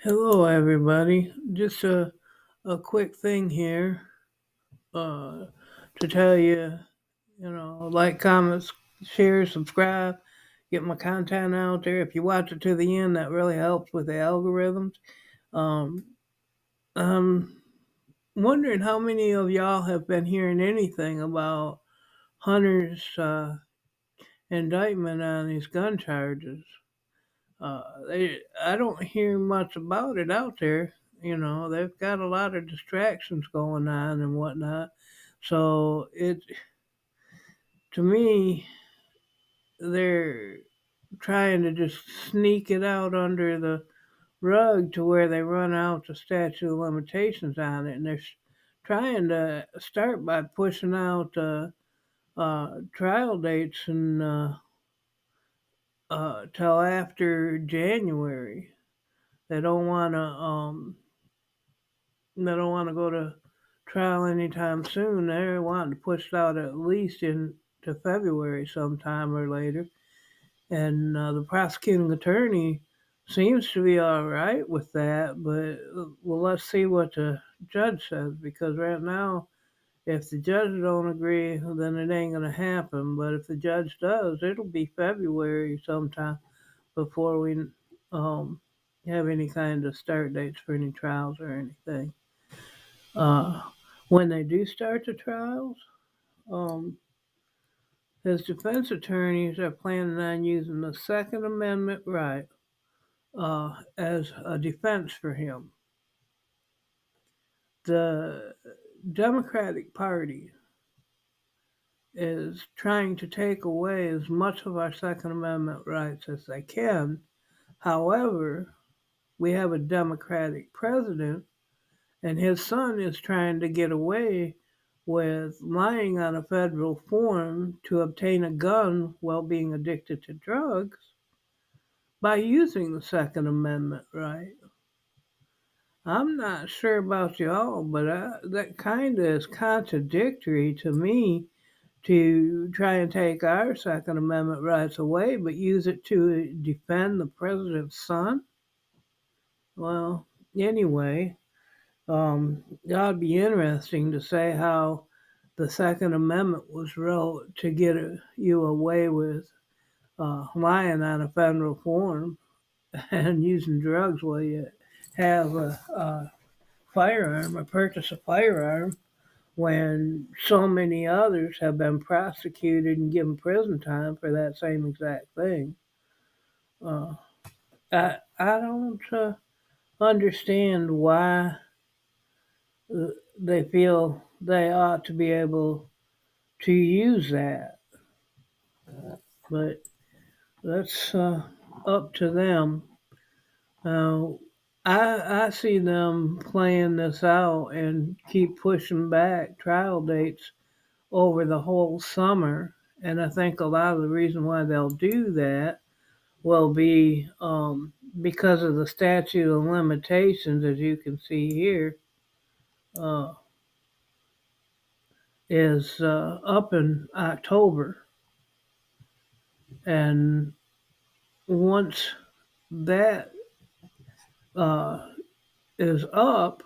Hello, everybody. Just a quick thing here uh, to tell you, like, comment, share, subscribe, get my content out there. If you watch it to the end, that really helps with the algorithms. Um, I'm wondering how many of y'all have been hearing anything about Hunter's indictment on these gun charges. I don't hear much about it out there. They've got a lot of distractions going on and whatnot. So to me, they're trying to just sneak it out under the rug to where they run out the statute of limitations on it, and they're trying to start by pushing out trial dates and till after January. They don't want to They don't want to go to trial anytime soon. They're wanting to push it out at least into February sometime or later. And the prosecuting attorney seems to be all right with that, but well, let's see what the judge says because right now, if the judge don't agree, then it ain't gonna happen. But if the judge does, it'll be February sometime before we um, have any kind of start dates for any trials or anything. Uh, when they do start the trials, um, his defense attorneys are planning on using the Second Amendment right as a defense for him. The Democratic Party is trying to take away as much of our Second Amendment rights as they can. However, we have a Democratic president and his son is trying to get away with lying on a federal form to obtain a gun while being addicted to drugs by using the Second Amendment right. I'm not sure about y'all, but that kind of is contradictory to me to try and take our Second Amendment rights away, but use it to defend the president's son. Well, anyway, that'd be interesting to say how the Second Amendment was wrote to get you away with lying on a federal form and using drugs while you have a firearm or purchase a firearm when so many others have been prosecuted and given prison time for that same exact thing. Uh, I don't understand why they feel they ought to be able to use that, but that's up to them. Uh, I see them playing this out and keep pushing back trial dates over the whole summer. And I think a lot of the reason why they'll do that will be because of the statute of limitations, as you can see here, uh, is up in October. And once that uh, is up,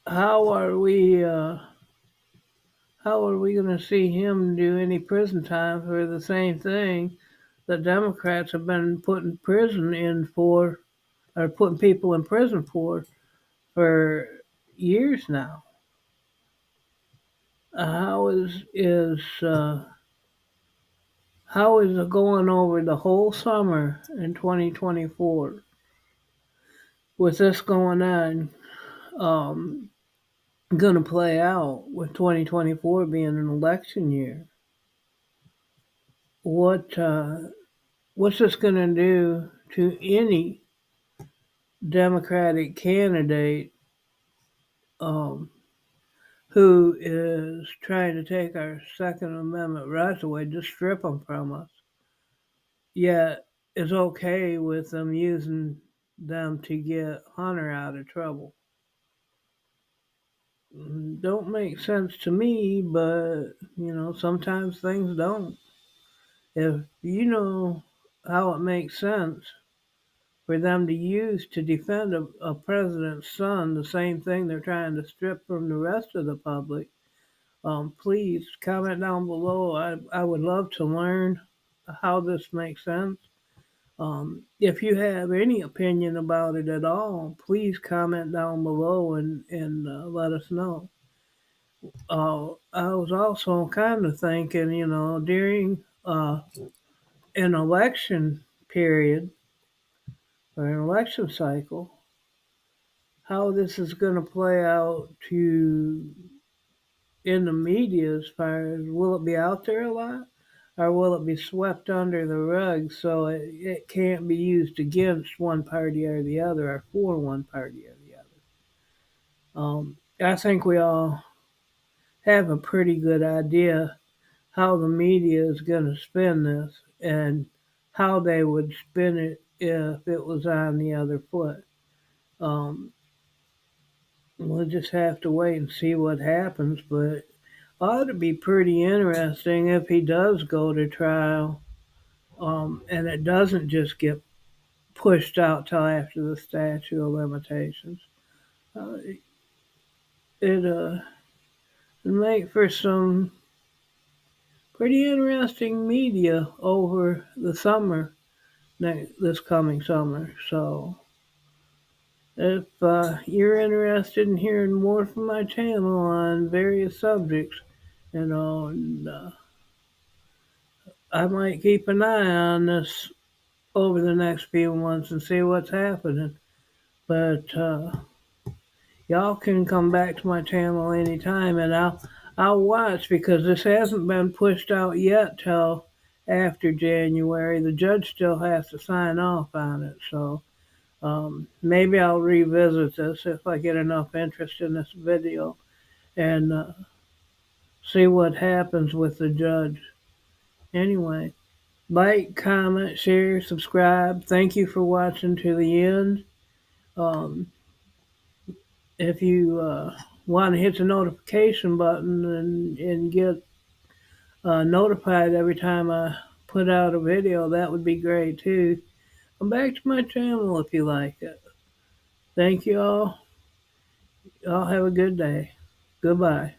how are we? How are we going to see him do any prison time for the same thing that Democrats have been putting prison in for, or putting people in prison for years now? How is it going over the whole summer in 2024 with this going on? Um, going to play out with 2024 being an election year? What what's this going to do to any Democratic candidate um, who is trying to take our Second Amendment rights away, just strip them from us? Yet it's okay with them using them to get Hunter out of trouble. Don't make sense to me, but sometimes things don't. If you know how it makes sense, for them to use to defend a president's son, the same thing they're trying to strip from the rest of the public. Please comment down below. I would love to learn how this makes sense. If you have any opinion about it at all, please comment down below and let us know. I was also kind of thinking, during an election period or an election cycle, how this is going to play out to in the media as far as will it be out there a lot or will it be swept under the rug so it can't be used against one party or the other or for one party or the other. I think we all have a pretty good idea how the media is going to spin this and how they would spin it if it was on the other foot. Um, we'll just have to wait and see what happens, but ought to be pretty interesting if he does go to trial, and it doesn't just get pushed out till after the statute of limitations. Uh, it make for some pretty interesting media over the summer, this coming summer. So if you're interested in hearing more from my channel on various subjects, and I might keep an eye on this over the next few months and see what's happening. But y'all can come back to my channel anytime, and I'll watch because this hasn't been pushed out yet till after January. The judge still has to sign off on it, so maybe I'll revisit this if I get enough interest in this video and see what happens with the judge. Anyway, like, comment, share, subscribe. Thank you for watching to the end. Um, if you want to hit the notification button and get notified every time I put out a video, that would be great too. Come back to my channel if you like it. Thank you all. Y'all have a good day. Goodbye.